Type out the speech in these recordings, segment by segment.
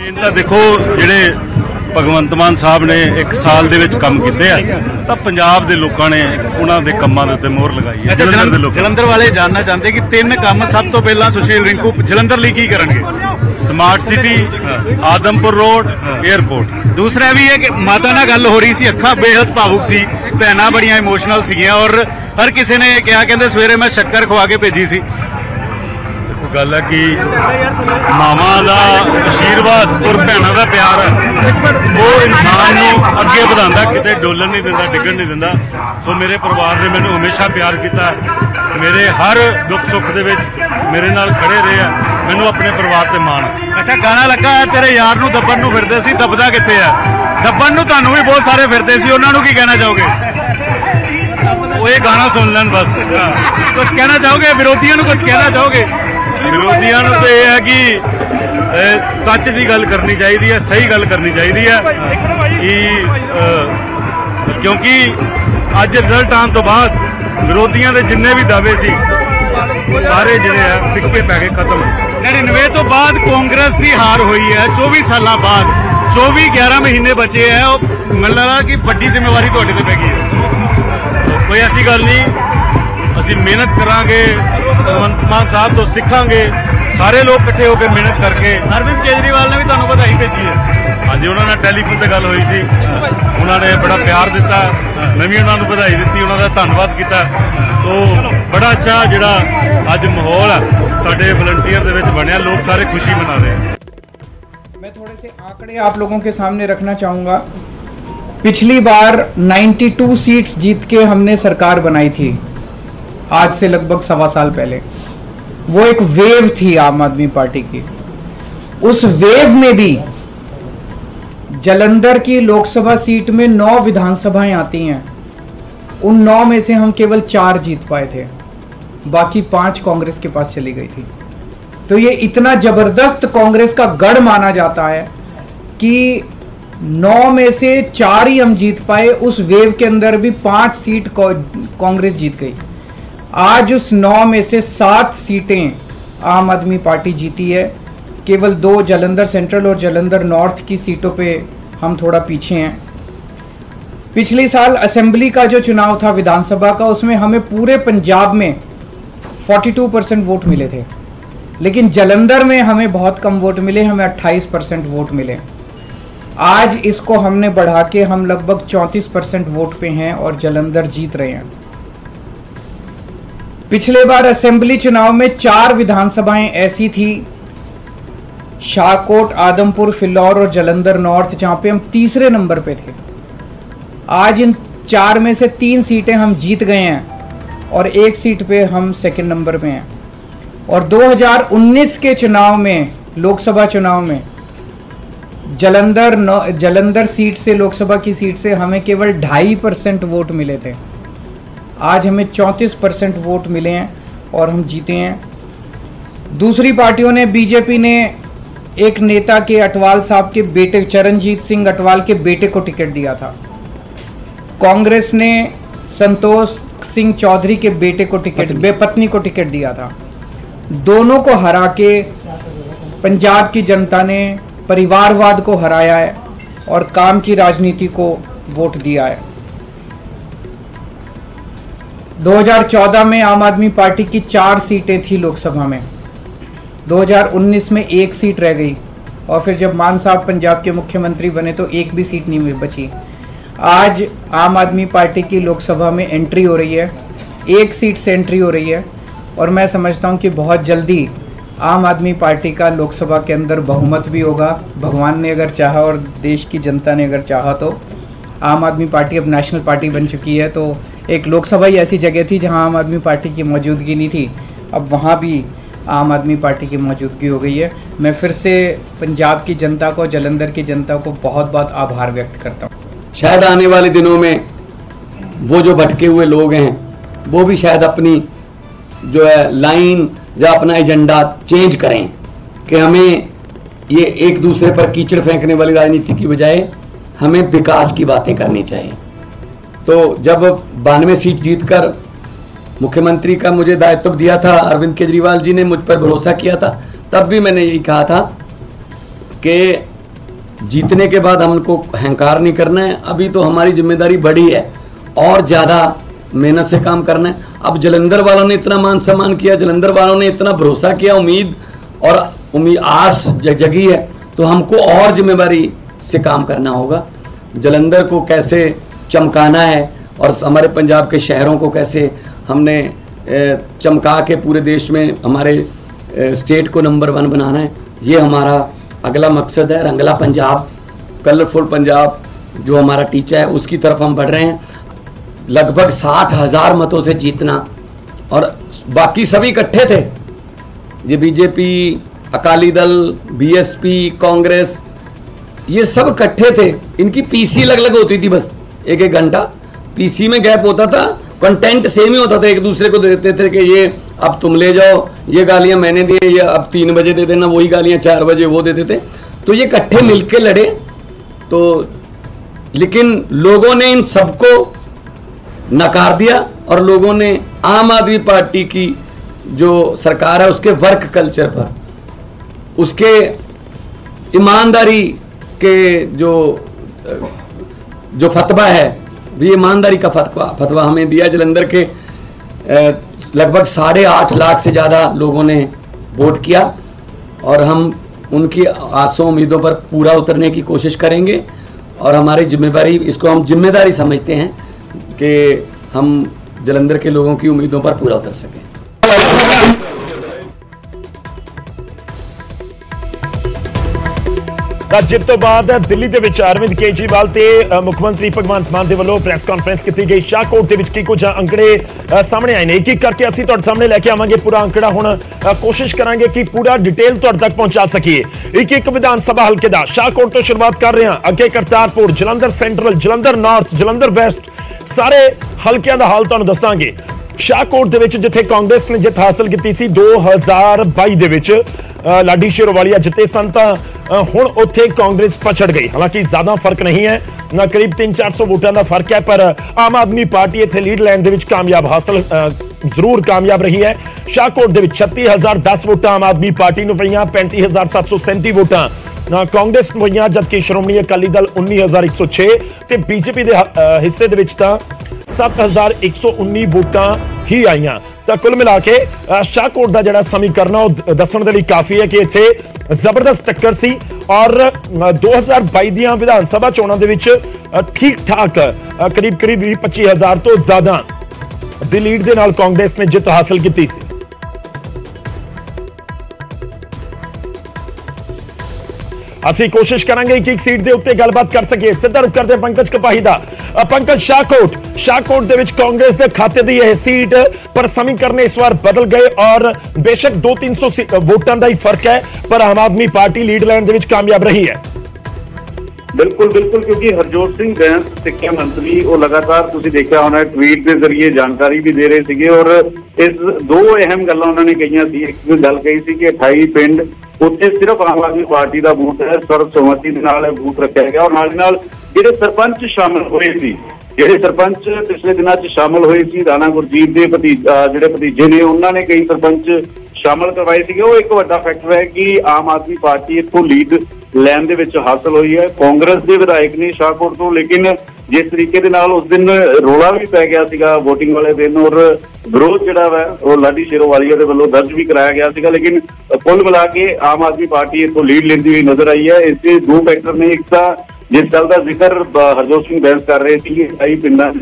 Main तो देखो जिहड़े भगवंत मान साहब ने 1 साल दे विच काम कीते आ तां पंजाब दे लोकां ने उन्हां दे कम्मां दे उत्ते मोहर लगाई है। जलंधर वाले जानना चाहते कि 3 काम सब तो पहला सुशील रिंकू जलंधर लई की करनगे? Smart city, Adampur road, airport. दूसरा भी है कि माता नाल गल हो रही सी, अखा बेहद भावुक सी, भैनां बड़ियां इमोशनल सीगियां और हर किसी ने कहा कहंदे सवेरे मैं शक्कर खवा के भेजी सी। गल है कि मावां दा आशीर्वाद और भैणां दा प्यार है वो इंसान नूं अगे वधांदा, किते डोलण नहीं दिंदा, डिगण नहीं दिंदा। सो मेरे परिवार ने मैनूं हमेशा प्यार किया, मेरे हर दुख सुख दे विच मेरे नाल खड़े रहे आ, मैनूं अपने परिवार ते माण। अच्छा, गाना लगा है तेरे यार नूं दब्बण नूं फिरदे सी, दबदा कित्थे है? दब्बण नूं तुहानूं भी बहुत सारे फिरदे सी, उन्हां नूं की कहना चाहोगे? वो ये गाना सुन लैन बस। कुछ कहना चाहोगे विरोधियों नूं? कुछ कहना चाहोगे विरोधियों नूं? तो यह है कि सच की गल करनी चाहिए है, सही गल करनी चाहिए है कि क्योंकि अज रिजल्ट आने तो बाद विरोधियों के जिन्ने भी दावे सी सारे जिहड़े है फिक्के पै गए, खत्म। 99 तो बाद कांग्रेस की हार हुई है, 24 साल बाद 24-11 महीने बचे है, मैनूं लगदा कि बड़ी जिम्मेवारी तुहाडे ते पै गई है। कोई ऐसी गल नहीं, असी मेहनत करांगे, भगवंत मान साहब तो सीखांगे, सारे लोग इकट्ठे होकर मेहनत करके। अरविंद केजरीवाल ने भी तुहानूं बधाई भेजी है? हाँ जी, उन्होंने टैलीफोन पर गल हुई सी, उन्होंने बड़ा प्यार दिता, मैं भी उन्होंने बधाई दी, उन्होंने धन्नवाद किया। तो बड़ा अच्छा जिहड़ा अज माहौल है साडे वलंटियर दे विच बनिया, लोग सारे खुशी मना रहे हैं। मैं थोड़े से आंकड़े आप लोगों के सामने रखना चाहूँगा। पिछली बार 92 सीट्स जीत के हमने सरकार बनाई थी, आज से लगभग 1.25 साल पहले। वो एक वेव थी आम आदमी पार्टी की। उस वेव में भी जलंधर की लोकसभा सीट में 9 विधानसभाएं आती हैं, उन 9 में से हम केवल 4 जीत पाए थे, बाकी 5 कांग्रेस के पास चली गई थी। तो ये इतना जबरदस्त कांग्रेस का गढ़ माना जाता है कि 9 में से 4 ही हम जीत पाए। उस वेव के अंदर भी 5 सीट कांग्रेस जीत गई। आज उस 9 में से 7 सीटें आम आदमी पार्टी जीती है, केवल 2 जलंधर सेंट्रल और जलंधर नॉर्थ की सीटों पे हम थोड़ा पीछे हैं। पिछले साल असेंबली का जो चुनाव था विधानसभा का, उसमें हमें पूरे पंजाब में 42% वोट मिले थे, लेकिन जलंधर में हमें बहुत कम वोट मिले, हमें 28% वोट मिले। आज इसको हमने बढ़ा के हम लगभग 34% वोट पे हैं और जलंधर जीत रहे हैं। पिछले बार असेंबली चुनाव में 4 विधानसभाएं ऐसी थी, शाहकोट, आदमपुर, फिलौर और जलंधर नॉर्थ, जहां पे हम तीसरे नंबर पे थे। आज इन 4 में से 3 सीटें हम जीत गए हैं और 1 सीट पे हम सेकंड नंबर पे हैं। और 2019 के चुनाव में, लोकसभा चुनाव में, जलंधर सीट से, लोकसभा की सीट से हमें केवल 2.5% वोट मिले थे। आज हमें 34% वोट मिले हैं और हम जीते हैं। दूसरी पार्टियों ने, बीजेपी ने एक नेता के, अटवाल साहब के बेटे, चरणजीत सिंह अटवाल के बेटे को टिकट दिया था। कांग्रेस ने संतोष सिंह चौधरी के बेटे को टिकट, पत्नी को टिकट दिया था। दोनों को हरा के पंजाब की जनता ने परिवारवाद को हराया है और काम की राजनीति को वोट दिया है। 2014 में आम आदमी पार्टी की 4 सीटें थी लोकसभा में, 2019 में 1 सीट रह गई और फिर जब मान साहब पंजाब के मुख्यमंत्री बने तो 1 भी सीट नहीं बची। आज आम आदमी पार्टी की लोकसभा में एंट्री हो रही है, 1 सीट से एंट्री हो रही है और मैं समझता हूं कि बहुत जल्दी आम आदमी पार्टी का लोकसभा के अंदर बहुमत भी होगा। भगवान ने अगर चाहा और देश की जनता ने अगर चाहा तो आम आदमी पार्टी अब नेशनल पार्टी बन चुकी है। तो एक लोकसभा ही ऐसी जगह थी जहां आम आदमी पार्टी की मौजूदगी नहीं थी, अब वहां भी आम आदमी पार्टी की मौजूदगी हो गई है। मैं फिर से पंजाब की जनता को, जलंधर की जनता को बहुत बहुत आभार व्यक्त करता हूँ। शायद आने वाले दिनों में वो जो भटके हुए लोग हैं वो भी शायद अपनी जो है लाइन या अपना एजेंडा चेंज करें कि हमें ये एक दूसरे पर कीचड़ फेंकने वाली राजनीति की बजाय हमें विकास की बातें करनी चाहिए। तो जब 92 सीट जीतकर मुख्यमंत्री का मुझे दायित्व दिया था, अरविंद केजरीवाल जी ने मुझ पर भरोसा किया था, तब भी मैंने यही कहा था कि जीतने के बाद हमको अहंकार नहीं करना है। अभी तो हमारी जिम्मेदारी बड़ी है और ज़्यादा मेहनत से काम करना है। अब जलंधर वालों ने इतना मान सम्मान किया, जलंधर वालों ने इतना भरोसा किया, उम्मीद आस जगी है, तो हमको और जिम्मेदारी से काम करना होगा। जलंधर को कैसे चमकाना है और हमारे पंजाब के शहरों को कैसे हमने चमका के पूरे देश में हमारे स्टेट को नंबर 1 बनाना है, ये हमारा अगला मकसद है। रंगला पंजाब, कलरफुल पंजाब जो हमारा टीचा है, उसकी तरफ हम बढ़ रहे हैं। लगभग 60,000 मतों से जीतना, और बाकी सभी इकट्ठे थे, ये बीजेपी, अकाली दल, बीएसपी, कांग्रेस, ये सब इकट्ठे थे। इनकी पीसी अलग अलग होती थी, बस एक घंटा पीसी में गैप होता था, कंटेंट सेम ही होता था, एक दूसरे को देते थे कि ये अब तुम ले जाओ, ये गालियां मैंने दी, ये अब 3 बजे दे देना, वही गालियां 4 बजे वो देते थे। तो ये इकट्ठे मिलके लड़े, तो लेकिन लोगों ने इन सबको नकार दिया और लोगों ने आम आदमी पार्टी की जो सरकार है उसके वर्क कल्चर पर, उसके ईमानदारी के जो फतवा है, भी ईमानदारी का फतवा हमें दिया। जलंधर के लगभग 8.5 लाख से ज़्यादा लोगों ने वोट किया और हम उनकी आसों उम्मीदों पर पूरा उतरने की कोशिश करेंगे। और हमारी जिम्मेदारी, इसको हम जिम्मेदारी समझते हैं कि हम जलंधर के लोगों की उम्मीदों पर पूरा उतर सकें। जित तो बाद दिल्ली ਦੇ ਵਿੱਚ ਅਰਵਿੰਦ ਕੇਜਰੀਵਾਲ ਤੇ ਮੁੱਖ ਮੰਤਰੀ ਭਗਵੰਤ ਮਾਨ ਦੇ ਵੱਲੋਂ ਪ੍ਰੈਸ ਕਾਨਫਰੰਸ ਕੀਤੀ ਗਈ। ਸ਼ਾਹਕੋਟ ਦੇ ਵਿੱਚ ਕੀ ਕੁਝ ਅੰਕੜੇ ਸਾਹਮਣੇ ਆਏ ਨੇ, ਇੱਕ ਇੱਕ ਕਰਕੇ ਅਸੀਂ ਤੁਹਾਡੇ ਸਾਹਮਣੇ ਲੈ ਕੇ ਆਵਾਂਗੇ ਪੂਰਾ ਅੰਕੜਾ। ਹੁਣ ਕੋਸ਼ਿਸ਼ ਕਰਾਂਗੇ ਕਿ ਪੂਰਾ ਡਿਟੇਲ ਤੁਹਾਡੇ ਤੱਕ ਪਹੁੰਚਾ ਸਕੀਏ। ਇੱਕ ਇੱਕ ਵਿਧਾਨ ਸਭਾ ਹਲਕੇ ਦਾ ਸ਼ਾਹਕੋਟ ਤੋਂ ਸ਼ੁਰੂਆਤ ਕਰ ਰਹੇ ਹਾਂ, ਅੱਗੇ Kartarpur, Jalandhar central, Jalandhar north, Jalandhar West, ਸਾਰੇ ਹਲਕਿਆਂ ਦਾ ਹਾਲ ਤੁਹਾਨੂੰ ਦੱਸਾਂਗੇ। ਸ਼ਾਹਕੋਟ ਦੇ ਵਿੱਚ ਜਿੱਥੇ ਕਾਂਗਰਸ ਨੇ ਜਿੱਤ ਹਾਸਲ ਕੀਤੀ ਸੀ 2022 ਦੇ ਵਿੱਚ, ਲਾਡੀ ਸ਼ੇਰੋਵਾਲੀਆ ਜਿੱਤੇ ਸਨ, ਤਾਂ ਹੁਣ ਉੱਥੇ ਕਾਂਗਰਸ ਪਛੜ ਗਈ। ਹਾਲਾਂਕਿ ਜ਼ਿਆਦਾ ਫਰਕ ਨਹੀਂ ਹੈ, ਕਰੀਬ 300-400 ਵੋਟਾਂ ਦਾ ਫਰਕ ਹੈ, ਪਰ ਆਮ ਆਦਮੀ ਪਾਰਟੀ ਇੱਥੇ ਲੀਡ ਲੈਣ ਦੇ ਵਿੱਚ ਜ਼ਰੂਰ ਕਾਮਯਾਬ ਰਹੀ ਹੈ। ਸ਼ਾਹਕੋਟ ਦੇ ਵਿੱਚ 36,010 ਵੋਟਾਂ ਆਮ ਆਦਮੀ ਪਾਰਟੀ ਨੂੰ ਪਈਆਂ, 35,737 ਵੋਟਾਂ ਕਾਂਗਰਸ ਨੂੰ ਪਈਆਂ, ਜਦਕਿ ਸ਼੍ਰੋਮਣੀ ਅਕਾਲੀ ਦਲ 19,106 ਤੇ ਬੀਜੇਪੀ ਦੇ ਹਿੱਸੇ ਦੇ ਵਿੱਚ ਤਾਂ 7,119 ਵੋਟਾਂ ਹੀ ਆਈਆਂ। ਤਾਂ ਕੁੱਲ ਮਿਲਾ ਕੇ ਸ਼ਾਹਕੋਟ ਦਾ ਜਿਹੜਾ ਸਮੀਕਰਨ ਉਹ ਦੱਸਣ ਦੇ ਲਈ ਕਾਫੀ ਹੈ ਕਿ ਇੱਥੇ ਜ਼ਬਰਦਸਤ ਟੱਕਰ ਸੀ ਔਰ 2022 ਦੀਆਂ ਵਿਧਾਨ ਸਭਾ ਚੋਣਾਂ ਦੇ ਵਿੱਚ ਠੀਕ ਠਾਕ ਕਰੀਬ 25,000 ਤੋਂ ਜ਼ਿਆਦਾ ਦੀ ਲੀਡ ਦੇ ਨਾਲ ਕਾਂਗਰਸ ਨੇ ਜਿੱਤ ਹਾਸਲ ਕੀਤੀ ਸੀ। ਅਸੀਂ ਕੋਸ਼ਿਸ਼ ਕਰਾਂਗੇ ਕਿ ਇੱਕ ਸੀਟ ਦੇ ਉੱਤੇ ਗੱਲਬਾਤ ਕਰ ਸਕੀਏ। ਸਿੱਧਾ ਰੁਕ ਕਰਦੇ ਪੰਕਜ ਕਪਾਹੀ ਦਾ। ਪੰਕਜ, ਸ਼ਾਹਕੋਟ ਦੇ ਵਿੱਚ ਕਾਂਗਰਸ ਦੇ ਖਾਤੇ ਦੀ ਇਹ ਸੀਟ, ਪਰ ਸਮੀਕਰਨ ਇਸ ਵਾਰ ਬਦਲ ਗਏ ਔਰ ਬੇਸ਼ੱਕ 200-300 ਵੋਟਾਂ ਦਾ ਹੀ ਫਰਕ ਹੈ, ਪਰ ਆਮ ਆਦਮੀ ਪਾਰਟੀ ਲੀਡ ਲੈਣ ਦੇ ਵਿੱਚ ਕਾਮਯਾਬ ਰਹੀ ਹੈ। बिल्कुल बिल्कुल, क्योंकि हरजोत सिंह बैंस सिक्ख्या मंत्री वो लगातार तुसीं देखा होना ट्वीट के जरिए जानकारी भी दे रहे थे और इस 2 अहम गल्लां उन्होंने कही सी। एक गल कही सी कि 28 पिंड उत्थे सिर्फ आम आदमी पार्टी का बूथ है, सर्वसम्मति दे नाल बूथ रखा गया और नाल नाल जिहड़े सरपंच शामिल होए सी, जिहड़े सरपंच पिछले दिनों च शामिल होए सी, राणा गुरजीत के जिहड़े भतीजे ने उन्होंने कई सरपंच शामिल करवाए थे। वो एक वड्डा फैक्टर है कि आम आदमी पार्टी इत्थों लीड लैन दे विच हासिल हुई है। कांग्रेस के विधायक ने शाहकोट तो, लेकिन जिस तरीके दे नाल उस दिन रोला भी पै गया सीगा वोटिंग वाले दिन और विरोध जिहड़ा वा वो लाडी शेरोवालिया दे वल्लों दर्ज भी कराया गया सीगा, लेकिन कुल मिला के आम आदमी पार्टी इत्थों लीड लेंदी हुई नजर आई है। इसके 2 फैक्टर ने, एक तां जिस गल का जिक्र हरजोत सिंह बैंस कर रहे थे, कई पिंडां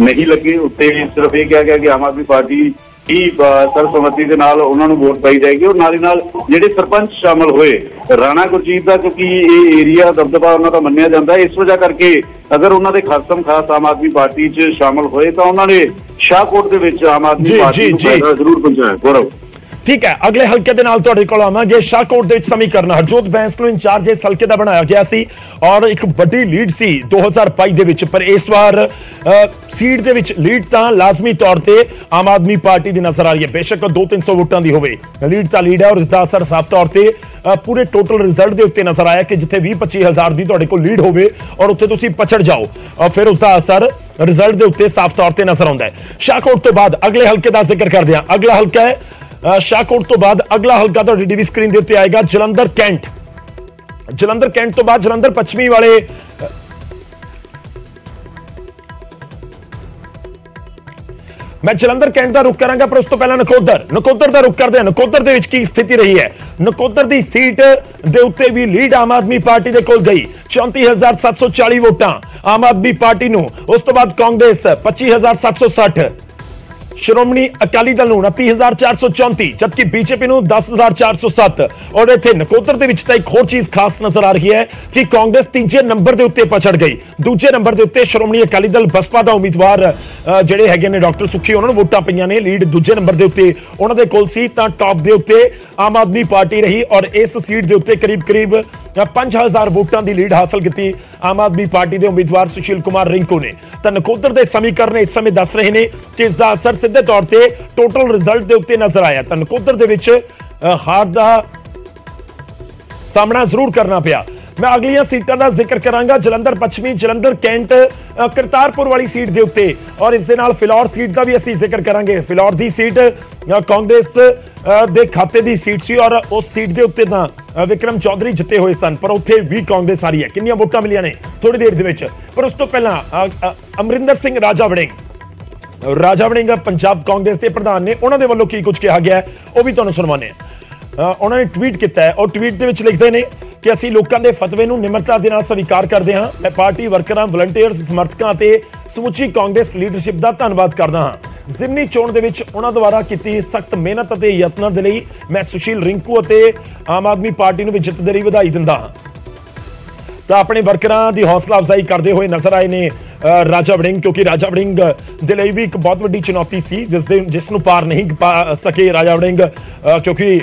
नहीं लगे, उत्ते सिर्फ यह कहा गया कि आम आदमी पार्टी ही सर्वसम्मति के नाल उन्होंने वोट पाई जाएगी और नाल ही नाल जिहड़े सरपंच शामिल होए राणा गुरजीत का, क्योंकि ये एरिया दबदबा उन्हों का मन्निया जाता है, इस वजह करके अगर उन्होंने खासम खास आम आदमी पार्टी च शामिल होए तो उन्होंने शाहकोट दे विच आम आदमी पार्टी को फायदा जरूर पहुंचाया। गौरव, ठीक है, अगले हल्के दे नाल तुहाडे कोल आवांगे। शाहकोट दे विच समीकरण हरजोत बैंस नूं इंचार्ज इस हल्के दा बनाया गया सी और एक बड़ी लीड सी 2022 दे विच, पर इस बार सीट दे विच लीड तां लाजमी तौर ते आम आदमी पार्टी दी नजर आ रही है। बेशक 200-300 वोटां दी होवे, लीड तां लीड है और इसदा असर साफ तौर ते पूरे टोटल रिजल्ट के उत्ते नजर आया कि जिथे 20-25 हज़ार की तुहाडे कोल लीड होवे और उत्थे तुसीं पछड़ जाओ और फिर उसका असर रिजल्ट के उत्ते साफ तौर ते नजर आउंदा है। शाहकोट तो बाद अगले हल्के का जिक्र करदे हां। अगला हल्का है शाहकोट तो बाद अगला हल्का तो टीवी स्क्रीन के उत्ते आएगा जलंधर कैंट। ਜਲੰਧਰ ਕੈਂਟ ਤੋਂ ਬਾਅਦ ਜਲੰਧਰ ਪੱਛਮੀ ਵਾਲੇ मैं जलंधर कैंट का रुख करांगा, पर उस तो पहला नकोदर का रुख करते हैं। नकोदर दे विच की स्थिति रही है? नकोदर की सीट दे उत्ते भी लीड आम आदमी पार्टी दे कोल गई 34,740 वोटां आम आदमी पार्टी नूं। उस तो बाद कांग्रेस 25,760, श्रोमणी अकाली दल 29,434, जबकि बीजेपी ਨੂੰ 10,407। और इत्थे नकोदर ਦੇ ਵਿੱਚ ਤਾਂ ਇੱਕ ਹੋਰ ਚੀਜ਼ ਖਾਸ ਨਜ਼ਰ ਆ ਰਹੀ ਹੈ ਕਿ ਕਾਂਗਰਸ ਤੀਜੇ ਨੰਬਰ ਦੇ ਉੱਤੇ ਪਛੜ ਗਈ। ਦੂਜੇ ਨੰਬਰ ਦੇ ਉੱਤੇ ਸ਼੍ਰੋਮਣੀ ਅਕਾਲੀ ਦਲ ਬਸਪਾ ਦਾ ਉਮੀਦਵਾਰ ਜਿਹੜੇ ਹੈਗੇ ਨੇ ਡਾਕਟਰ ਸੁਖੀ, ਉਹਨਾਂ ਨੂੰ ਵੋਟਾਂ ਪਈਆਂ ਨੇ। ਲੀਡ ਦੂਜੇ ਨੰਬਰ ਦੇ ਉੱਤੇ ਉਹਨਾਂ ਦੇ ਕੋਲ ਸੀ, ਤਾਂ ਟੌਪ ਦੇ ਉੱਤੇ ਆਮ ਆਦਮੀ ਪਾਰਟੀ ਰਹੀ ਔਰ ਇਸ ਸੀਟ ਦੇ ਉੱਤੇ ਕਰੀਬ 5000 ਵੋਟਾਂ ਦੀ ਲੀਡ ਹਾਸਲ ਕੀਤੀ ਆਮ ਆਦਮੀ ਪਾਰਟੀ ਦੇ ਉਮੀਦਵਾਰ ਸੁਸ਼ੀਲ ਕੁਮਾਰ ਰਿੰਕੂ ਨੇ। ਤਾਂ ਨਕੋਦਰ ਦੇ ਸਮੀਕਰਨ ਇਸ ਸਮੇਂ ਦੱਸ ਰਹੇ ਨੇ ਕਿ ਇਸ ਦਾ ਅਸਰ ਸਿੱਧੇ ਤੌਰ ਤੇ ਟੋਟਲ ਰਿਜ਼ਲਟ ਦੇ ਉੱਤੇ ਨਜ਼ਰ ਆਇਆ। ਤਾਂ ਨਕੋਦਰ ਦੇ ਵਿੱਚ ਹਾਰ ਦਾ ਸਾਹਮਣਾ ਜ਼ਰੂਰ ਕਰਨਾ ਪਿਆ। मैं अगलियां सीटां दा जिक्र करांगा। जलंधर पश्चिमी, जलंधर कैंट, करतारपुर वाली सीट दे उत्ते और इस दे नाल फिलौर सीट का भी असीं जिक्र करांगे। फिलौर दी सीट कांग्रेस दे खाते दी सीट सी और उस सीट दे उत्ते तां विक्रम चौधरी जिते हुए सन, पर उत्थे भी कांग्रेस आ रही है। कितनियां वोटां मिलियां ने थोड़ी देर दे विच, पर उस तो पहला अमरिंदर सिंह राजा वड़िंग पंजाब कांग्रेस के प्रधान ने, उन्होंने वालों की कुछ कहा गया है वो भी तुहानूं सुणवाने। उन्होंने ट्वीट किया है और ट्वीट दे विच लिखदे ने कि ਅਸੀਂ ਲੋਕਾਂ ਦੇ ਫਤਵੇ ਨੂੰ ਨਿਮਰਤਾ ਦੇ ਨਾਲ ਸਵੀਕਾਰ ਕਰਦੇ ਹਾਂ। ਮੈਂ ਪਾਰਟੀ ਵਰਕਰਾਂ, ਵਲੰਟੀਅਰਸ, ਸਮਰਥਕਾਂ ਅਤੇ ਸਮੁੱਚੀ ਕਾਂਗਰਸ ਲੀਡਰਸ਼ਿਪ ਦਾ ਧੰਨਵਾਦ ਕਰਦਾ ਹਾਂ। ਜ਼ਿਮਨੀ ਚੋਣ ਦੇ ਵਿੱਚ ਉਹਨਾਂ ਦੁਆਰਾ ਕੀਤੀ ਸਖਤ ਮਿਹਨਤ ਅਤੇ ਯਤਨਾਂ ਦੇ ਲਈ ਮੈਂ ਸੁਸ਼ੀਲ ਰਿੰਕੂ ਅਤੇ ਆਮ ਆਦਮੀ ਪਾਰਟੀ ਨੂੰ ਵੀ ਜਿੱਤ ਦੇ ਲਈ ਵਧਾਈ ਦਿੰਦਾ ਹਾਂ। ਤਾਂ ਆਪਣੇ ਵਰਕਰਾਂ ਦੀ ਹੌਸਲਾ ਅਫਜ਼ਾਈ ਕਰਦੇ ਹੋਏ ਨਜ਼ਰ ਆਏ ਨੇ ਰਾਜਾ ਵੜਿੰਗ, ਕਿਉਂਕਿ ਰਾਜਾ ਵੜਿੰਗ ਦੇ ਲਈ ਵੀ ਇੱਕ ਬਹੁਤ ਵੱਡੀ ਚੁਣੌਤੀ ਸੀ ਜਿਸ ਨੂੰ ਪਾਰ ਨਹੀਂ ਪਾ ਸਕੇ ਰਾਜਾ ਵੜਿੰਗ, ਕਿਉਂਕਿ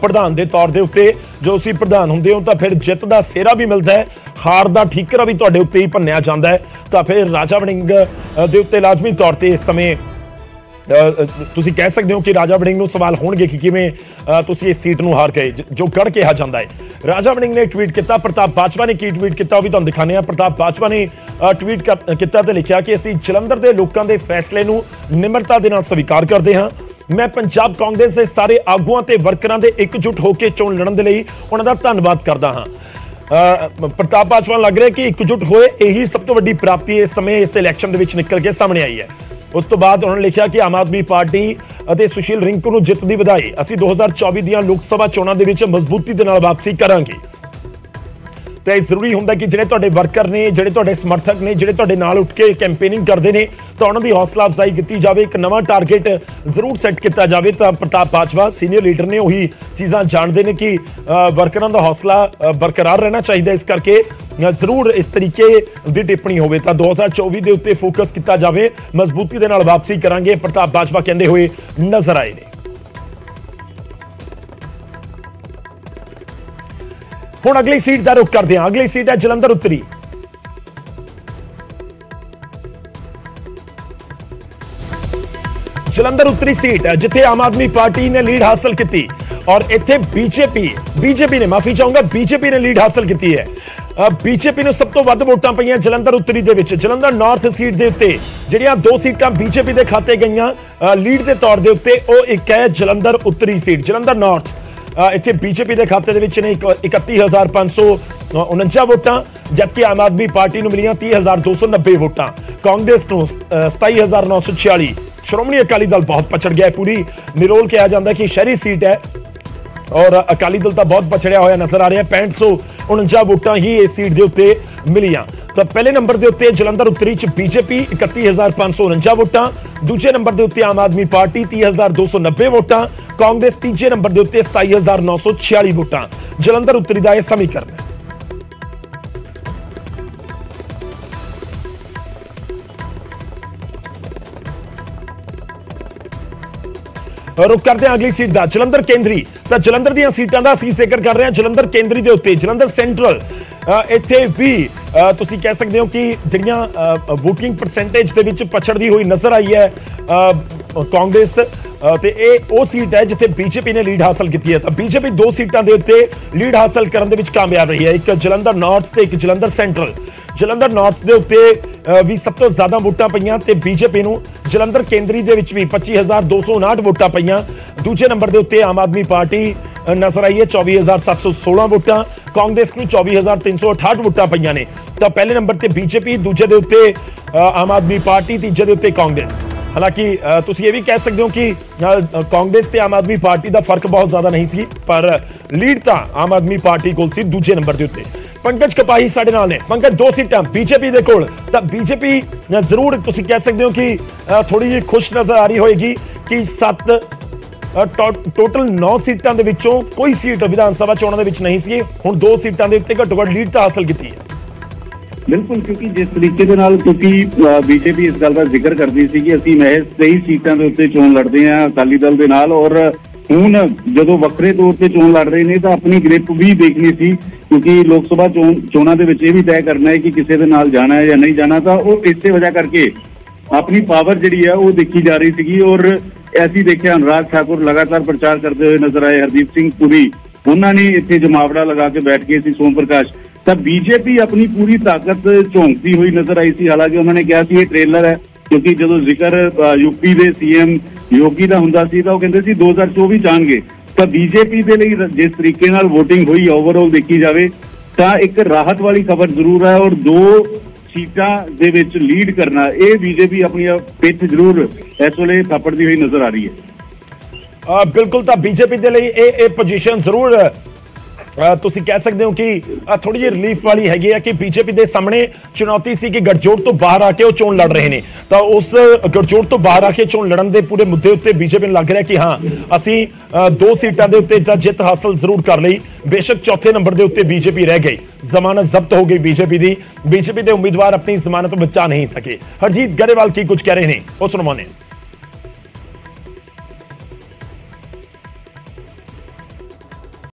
ਪ੍ਰਧਾਨ ਦੇ ਤੌਰ ਦੇ ਉੱਤੇ ਜੋ ਤੁਸੀਂ ਪ੍ਰਧਾਨ ਹੁੰਦੇ ਹੋ ਤਾਂ ਫਿਰ ਜਿੱਤ ਦਾ ਸਿਹਰਾ ਵੀ ਮਿਲਦਾ ਹੈ, ਹਾਰ ਦਾ ਠੀਕਰਾ ਵੀ ਤੁਹਾਡੇ ਉੱਤੇ ਹੀ ਭੰਨਿਆ ਜਾਂਦਾ ਹੈ। ਤਾਂ ਫਿਰ ਰਾਜਾ ਵੜਿੰਗ ਦੇ ਉੱਤੇ ਲਾਜ਼ਮੀ ਤੌਰ ਤੇ ਇਸ ਸਮੇਂ ਤੁਸੀਂ ਕਹਿ ਸਕਦੇ ਹੋ ਕਿ ਰਾਜਾ ਵੜਿੰਗ ਨੂੰ ਸਵਾਲ ਹੋਣਗੇ ਕਿ ਕਿਵੇਂ ਤੁਸੀਂ ਇਸ ਸੀਟ ਨੂੰ ਹਾਰ ਗਏ, ਜੋ ਗੜ ਕਿਹਾ ਜਾਂਦਾ ਹੈ। ਰਾਜਾ ਵੜਿੰਗ ਨੇ ਟਵੀਟ ਕੀਤਾ, ਪ੍ਰਤਾਪ ਬਾਜਵਾ ਨੇ ਕੀ ਟਵੀਟ ਕੀਤਾ ਉਹ ਵੀ ਤੁਹਾਨੂੰ ਦਿਖਾਣੇ ਆ। ਪ੍ਰਤਾਪ ਬਾਜਵਾ ਨੇ ਟਵੀਟ ਕੀਤਾ ਤੇ ਲਿਖਿਆ ਕਿ ਅਸੀਂ ਜਲੰਧਰ ਦੇ ਲੋਕਾਂ ਦੇ ਫੈਸਲੇ ਨੂੰ ਨਿਮਰਤਾ ਦੇ ਨਾਲ ਸਵੀਕਾਰ ਕਰਦੇ ਹਾਂ। मैं पंजाब कांग्रेस के सारे आगुआं ते वर्करां दे एकजुट होकर चोण लड़न दे लई उन्हां दा धन्नवाद करदा हां। प्रताप बाजवा लग रहा है कि एकजुट होए यही सब तो वड्डी प्राप्ति इस समय इस इलैक्शन दे विच निकल के सामने आई है। उस तो बाद उन्होंने लिखा कि आम आदमी पार्टी ਅਤੇ ਸੁਸ਼ੀਲ ਰਿੰਕੂ ਨੂੰ ਜਿੱਤ ਦੀ ਵਧਾਈ। ਅਸੀਂ 2024 ਦੀਆਂ ਲੋਕ ਸਭਾ ਚੋਣਾਂ ਦੇ ਵਿੱਚ ਮਜ਼ਬੂਤੀ ਦੇ ਨਾਲ ਵਾਪਸੀ ਕਰਾਂਗੇ। ਤੇ ਜ਼ਰੂਰੀ ਹੁੰਦਾ ਕਿ ਜਿਹੜੇ ਤੁਹਾਡੇ ਵਰਕਰ ਨੇ, ਜਿਹੜੇ ਤੁਹਾਡੇ ਸਮਰਥਕ ਨੇ, ਜਿਹੜੇ ਤੁਹਾਡੇ ਨਾਲ ਉੱਠ ਕੇ ਕੈਂਪੇਨਿੰਗ ਕਰਦੇ ਨੇ, ਤਾਂ ਉਹਨਾਂ ਦੀ ਹੌਸਲਾ ਅਫਜ਼ਾਈ ਕੀਤੀ ਜਾਵੇ, ਇੱਕ ਨਵਾਂ ਟਾਰਗੇਟ ਜ਼ਰੂਰ ਸੈੱਟ ਕੀਤਾ ਜਾਵੇ। ਤਾਂ ਪ੍ਰਤਾਪ ਬਾਜਵਾ ਸੀਨੀਅਰ ਲੀਡਰ ਨੇ ਉਹੀ ਚੀਜ਼ਾਂ ਜਾਣਦੇ ਨੇ ਕਿ ਵਰਕਰਾਂ ਦਾ ਹੌਸਲਾ ਬਰਕਰਾਰ ਰਹਿਣਾ ਚਾਹੀਦਾ, ਇਸ ਕਰਕੇ ਜ਼ਰੂਰ ਇਸ ਤਰੀਕੇ ਦੀ ਟਿੱਪਣੀ ਹੋਵੇ। ਤਾਂ 2024 ਦੇ ਉੱਤੇ ਫੋਕਸ ਕੀਤਾ ਜਾਵੇ, ਮਜ਼ਬੂਤੀ ਦੇ ਨਾਲ ਵਾਪਸੀ ਕਰਾਂਗੇ, ਪ੍ਰਤਾਪ ਬਾਜਵਾ ਕਹਿੰਦੇ ਹੋਏ ਨਜ਼ਰ ਆਏ ਨੇ। ਹੁਣ ਅਗਲੀ ਸੀਟ ਦਾ ਰੁਖ ਕਰਦੇ ਹਾਂ। ਅਗਲੀ ਸੀਟ ਹੈ ਜਲੰਧਰ ਉੱਤਰੀ। ਜਲੰਧਰ ਉੱਤਰੀ ਸੀਟ ਹੈ ਜਿੱਥੇ ਆਮ ਆਦਮੀ ਪਾਰਟੀ ਨੇ ਲੀਡ ਹਾਸਲ ਕੀਤੀ ਔਰ ਇੱਥੇ ਬੀਜੇਪੀ ਨੇ ਮਾਫੀ ਚਾਹੂੰਗਾ ਬੀਜੇਪੀ ਨੇ ਲੀਡ ਹਾਸਲ ਕੀਤੀ ਹੈ। ਬੀਜੇਪੀ ਨੂੰ ਸਭ ਤੋਂ ਵੱਧ ਵੋਟਾਂ ਪਈਆਂ ਜਲੰਧਰ ਉੱਤਰੀ ਦੇ ਵਿੱਚ। ਜਲੰਧਰ ਨਾਰਥ ਸੀਟ ਦੇ ਉੱਤੇ ਜਿਹੜੀਆਂ 2 ਸੀਟਾਂ ਬੀਜੇਪੀ ਦੇ ਖਾਤੇ ਗਈਆਂ ਲੀਡ ਦੇ ਤੌਰ ਦੇ ਉੱਤੇ, ਉਹ ਇੱਕ ਹੈ ਜਲੰਧਰ ਉੱਤਰੀ ਸੀਟ। ਜਲੰਧਰ ਨਾਰਥ ਇੱਥੇ ਬੀਜੇਪੀ ਦੇ ਖਾਤੇ ਦੇ ਵਿੱਚ ਨੇ 31,549 ਵੋਟਾਂ, ਜਦਕਿ ਆਮ ਆਦਮੀ ਪਾਰਟੀ ਨੂੰ ਮਿਲੀਆਂ 30,290 ਵੋਟਾਂ, ਕਾਂਗਰਸ ਨੂੰ 27,946। ਸ਼੍ਰੋਮਣੀ ਅਕਾਲੀ ਦਲ ਬਹੁਤ ਪਛੜ ਗਿਆ ਹੈ। ਪੂਰੀ ਨਿਰੋਲ ਕਿਹਾ ਜਾਂਦਾ ਕਿ ਸ਼ਹਿਰੀ ਸੀਟ ਹੈ ਔਰ ਅਕਾਲੀ ਦਲ ਤਾਂ ਬਹੁਤ ਪਛੜਿਆ ਹੋਇਆ ਨਜ਼ਰ ਆ ਰਿਹਾ। 6549 ਵੋਟਾਂ ਹੀ ਇਸ ਸੀਟ ਦੇ ਉੱਤੇ ਮਿਲੀਆਂ। ਤਾਂ ਪਹਿਲੇ ਨੰਬਰ ਦੇ ਉੱਤੇ ਜਲੰਧਰ ਉੱਤਰੀ ਚ ਬੀਜੇਪੀ 31,549 ਵੋਟਾਂ, ਦੂਜੇ ਨੰਬਰ ਦੇ ਉੱਤੇ ਆਮ ਆਦਮੀ ਪਾਰਟੀ 30,290 ਵੋਟਾਂ, ਕਾਂਗਰਸ ਤੀਜੇ ਨੰਬਰ ਦੇ ਉੱਤੇ 27,946 ਵੋਟਾਂ। ਜਲੰਧਰ ਉੱਤਰੀ ਦਾ ਇਹ ਸਮੀਕਰਨ ਹੈ। रुख करते हैं अगली सीट का जलंधर केंद्री। तो जलंधर दी सीटां दा असीं जिक्र कर रहे हैं जलंधर केंद्री दे उत्ते। जलंधर सेंट्रल इत्थे भी तुसीं कह सकते हो कि जिहड़ियां वोटिंग परसेंटेज दे विच पछड़दी हुई नजर आई है कांग्रेस, ते ਇਹ ਉਹ ਸੀਟ ਹੈ ਜਿੱਥੇ ਬੀਜੇਪੀ ਨੇ ਲੀਡ ਹਾਸਲ ਕੀਤੀ ਹੈ। ਤਾਂ ਬੀਜੇਪੀ 2 ਸੀਟਾਂ ਦੇ ਉੱਤੇ ਲੀਡ ਹਾਸਲ ਕਰਨ ਦੇ ਵਿੱਚ ਕਾਮਯਾਬ ਰਹੀ ਹੈ, ਇੱਕ ਜਲੰਧਰ ਨਾਰਥ ਤੇ ਇੱਕ ਜਲੰਧਰ ਸੈਂਟਰਲ। ਜਲੰਧਰ ਨਾਰਥ ਦੇ ਉੱਤੇ ਵੀ ਸਭ ਤੋਂ ਜ਼ਿਆਦਾ ਵੋਟਾਂ ਪਈਆਂ ਤੇ ਬੀਜੇਪੀ ਨੂੰ ਜਲੰਧਰ ਕੇਂਦਰੀ ਦੇ ਵਿੱਚ ਵੀ 25,259 ਵੋਟਾਂ ਪਈਆਂ। ਦੂਜੇ ਨੰਬਰ ਦੇ ਉੱਤੇ ਆਮ ਆਦਮੀ ਪਾਰਟੀ ਨਜ਼ਰ ਆਈ ਹੈ। 24,716 ਵੋਟਾਂ, ਕਾਂਗਰਸ ਨੂੰ 24,368 ਵੋਟਾਂ ਪਈਆਂ ਨੇ। ਤਾਂ ਪਹਿਲੇ ਨੰਬਰ ਤੇ ਬੀਜੇਪੀ, ਦੂਜੇ ਦੇ ਉੱਤੇ ਆਮ ਆਦਮੀ ਪਾਰਟੀ, ਤੀਜੇ ਦੇ ਉੱਤੇ ਕਾਂਗਰਸ। ਹਾਲਾਂਕਿ ਤੁਸੀਂ ਇਹ ਵੀ ਕਹਿ ਸਕਦੇ ਹੋ ਕਿ ਕਾਂਗਰਸ ਤੇ ਆਮ ਆਦਮੀ ਪਾਰਟੀ ਦਾ ਫਰਕ ਬਹੁਤ ਜ਼ਿਆਦਾ ਨਹੀਂ ਸੀ, ਪਰ ਲੀਡ ਤਾਂ ਆਮ ਆਦਮੀ ਪਾਰਟੀ ਕੋਲ ਸੀ ਦੂਜੇ ਨੰਬਰ ਦੇ ਉੱਤੇ। ਪੰਕਜ ਕਪਾਹੀ ਸਾਡੇ ਨਾਲ ਨੇ। ਪੰਕਜ, 2 ਸੀਟਾਂ ਬੀਜੇਪੀ ਦੇ ਕੋਲ, ਤਾਂ ਬੀਜੇਪੀ ਜ਼ਰੂਰ ਤੁਸੀਂ ਕਹਿ ਸਕਦੇ ਹੋ ਕਿ ਥੋੜੀ ਜਿਹੀ ਖੁਸ਼ ਨਜ਼ਰ ਆ ਰਹੀ ਹੋਏਗੀ ਕਿ 7 ਟੋਟਲ 9 ਸੀਟਾਂ ਦੇ ਵਿੱਚੋਂ ਕੋਈ ਸੀਟ ਵਿਧਾਨ ਸਭਾ ਚੋਣਾਂ ਦੇ ਵਿੱਚ ਨਹੀਂ ਸੀ, ਹੁਣ 2 ਸੀਟਾਂ ਦੇ ਉੱਤੇ ਘੱਟੋ ਘੱਟ ਲੀਡ ਤਾਂ ਹਾਸਲ ਕੀਤੀ ਹੈ। ਬਿਲਕੁਲ, ਕਿਉਂਕਿ ਜਿਸ ਤਰੀਕੇ ਦੇ ਨਾਲ ਬੀਜੇਪੀ ਇਸ ਗੱਲ ਦਾ ਜ਼ਿਕਰ ਕਰਦੀ ਸੀ ਕਿ ਅਸੀਂ ਮਹਿਜ਼ 23 ਸੀਟਾਂ ਦੇ ਉੱਤੇ ਚੋਣ ਲੜਦੇ ਹਾਂ ਅਕਾਲੀ ਦਲ ਦੇ ਨਾਲ, ਔਰ ਹੁਣ ਜਦੋਂ ਵੱਖਰੇ ਤੌਰ ਤੇ ਚੋਣ ਲੜ ਰਹੇ ਨੇ ਤਾਂ ਆਪਣੀ ਗ੍ਰਿਪ ਵੀ ਦੇਖਣੀ ਸੀ, ਕਿਉਂਕਿ ਲੋਕ ਸਭਾ ਚੋਣਾਂ ਦੇ ਵਿੱਚ ਇਹ ਵੀ ਤੈਅ ਕਰਨਾ ਹੈ ਕਿ ਕਿਸੇ ਦੇ ਨਾਲ ਜਾਣਾ ਹੈ ਜਾਂ ਨਹੀਂ ਜਾਣਾ। ਤਾਂ ਉਹ ਇਸੇ ਵਜ੍ਹਾ ਕਰਕੇ ਆਪਣੀ ਪਾਵਰ ਜਿਹੜੀ ਹੈ ਉਹ ਦੇਖੀ ਜਾ ਰਹੀ ਸੀਗੀ। ਔਰ ਅਸੀਂ ਦੇਖਿਆ ਅਨੁਰਾਗ ਠਾਕੁਰ ਲਗਾਤਾਰ ਪ੍ਰਚਾਰ ਕਰਦੇ ਹੋਏ ਨਜ਼ਰ ਆਏ, ਹਰਦੀਪ ਸਿੰਘ ਪੁਰੀ ਉਹਨਾਂ ਨੇ ਇੱਥੇ ਜਮਾਵੜਾ ਲਗਾ ਕੇ ਬੈਠ ਗਏ ਸੀ, ਸੋਮ ਪ੍ਰਕਾਸ਼। ਤਾਂ ਬੀਜੇਪੀ ਆਪਣੀ ਪੂਰੀ ਤਾਕਤ ਝੋਂਕਦੀ ਹੋਈ ਨਜ਼ਰ ਆਈ ਸੀ। ਹਾਲਾਂਕਿ ਉਹਨਾਂ ਨੇ ਕਿਹਾ ਸੀ ਇਹ ਟ੍ਰੇਲਰ ਹੈ, ਕਿਉਂਕਿ ਜਦੋਂ ਜ਼ਿਕਰ ਯੂਪੀ ਦੇ ਸੀਐਮ ਯੋਗੀ ਦਾ ਹੁੰਦਾ ਸੀ ਤਾਂ ਉਹ ਕਹਿੰਦੇ ਸੀ 2024 ਚ ਆਉਣਗੇ। ਤਾਂ ਬੀਜੇਪੀ ਦੇ ਲਈ ਜਿਸ ਤਰੀਕੇ ਨਾਲ VOTING ਹੋਈ ਓਵਰਆਲ ਦੇਖੀ ਜਾਵੇ ਤਾਂ ਇੱਕ ਰਾਹਤ ਵਾਲੀ ਖਬਰ ਜ਼ਰੂਰ ਹੈ, ਔਰ 2 ਸੀਟਾਂ ਦੇ ਵਿੱਚ ਲੀਡ ਕਰਨਾ ਇਹ ਬੀਜੇਪੀ ਆਪਣੀ ਪਿੱਠ ਜ਼ਰੂਰ ਇਸ ਵੇਲੇ ਥਾਪੜਦੀ ਹੋਈ ਨਜ਼ਰ ਆ ਰਹੀ ਹੈ। ਬਿਲਕੁਲ, ਤਾਂ ਬੀਜੇਪੀ ਦੇ ਲਈ ਇਹ ਪੋਜੀਸ਼ਨ ਜ਼ਰੂਰ ਤੁਸੀਂ ਕਹਿ ਸਕਦੇ ਹੋ ਕਿ ਥੋੜੀ ਜਿਹੀ ਰਿਲੀਫ ਵਾਲੀ ਹੈਗੀ ਹੈ ਕਿ ਬੀਜੇਪੀ ਦੇ ਸਾਹਮਣੇ ਚੁਣੌਤੀ ਸੀ ਕਿ ਗੱਠਜੋੜ ਤੋਂ ਬਾਹਰ ਆ ਕੇ ਉਹ ਚੋਣ ਲੜ ਰਹੇ ਨੇ। ਤਾਂ ਉਸ ਗੱਠਜੋੜ ਤੋਂ ਬਾਹਰ ਆ ਕੇ ਚੋਣ ਲੜਨ ਦੇ ਪੂਰੇ ਮੁੱਦੇ ਉੱਤੇ ਬੀਜੇਪੀ ਨੂੰ ਲੱਗ ਰਿਹਾ ਕਿ ਹਾਂ ਅਸੀਂ 2 ਸੀਟਾਂ ਦੇ ਉੱਤੇ ਤਾਂ ਜਿੱਤ ਹਾਸਲ ਜ਼ਰੂਰ ਕਰ ਲਈ। ਬੇਸ਼ੱਕ ਚੌਥੇ ਨੰਬਰ ਦੇ ਉੱਤੇ ਬੀਜੇਪੀ ਰਹਿ ਗਈ, ਜ਼ਮਾਨਤ ਜ਼ਬਤ ਹੋ ਗਈ ਬੀਜੇਪੀ ਦੀ। ਬੀਜੇਪੀ ਦੇ ਉਮੀਦਵਾਰ ਆਪਣੀ ਜ਼ਮਾਨਤ ਤੋਂ ਬਚਾ ਨਹੀਂ ਸਕੇ। ਹਰਜੀਤ ਗਰੇਵਾਲ ਕੀ ਕੁਝ ਕਹਿ ਰਹੇ ਨੇ ਉਹ ਸੁਣਵਾਉਂਦੇ ਹਾਂ।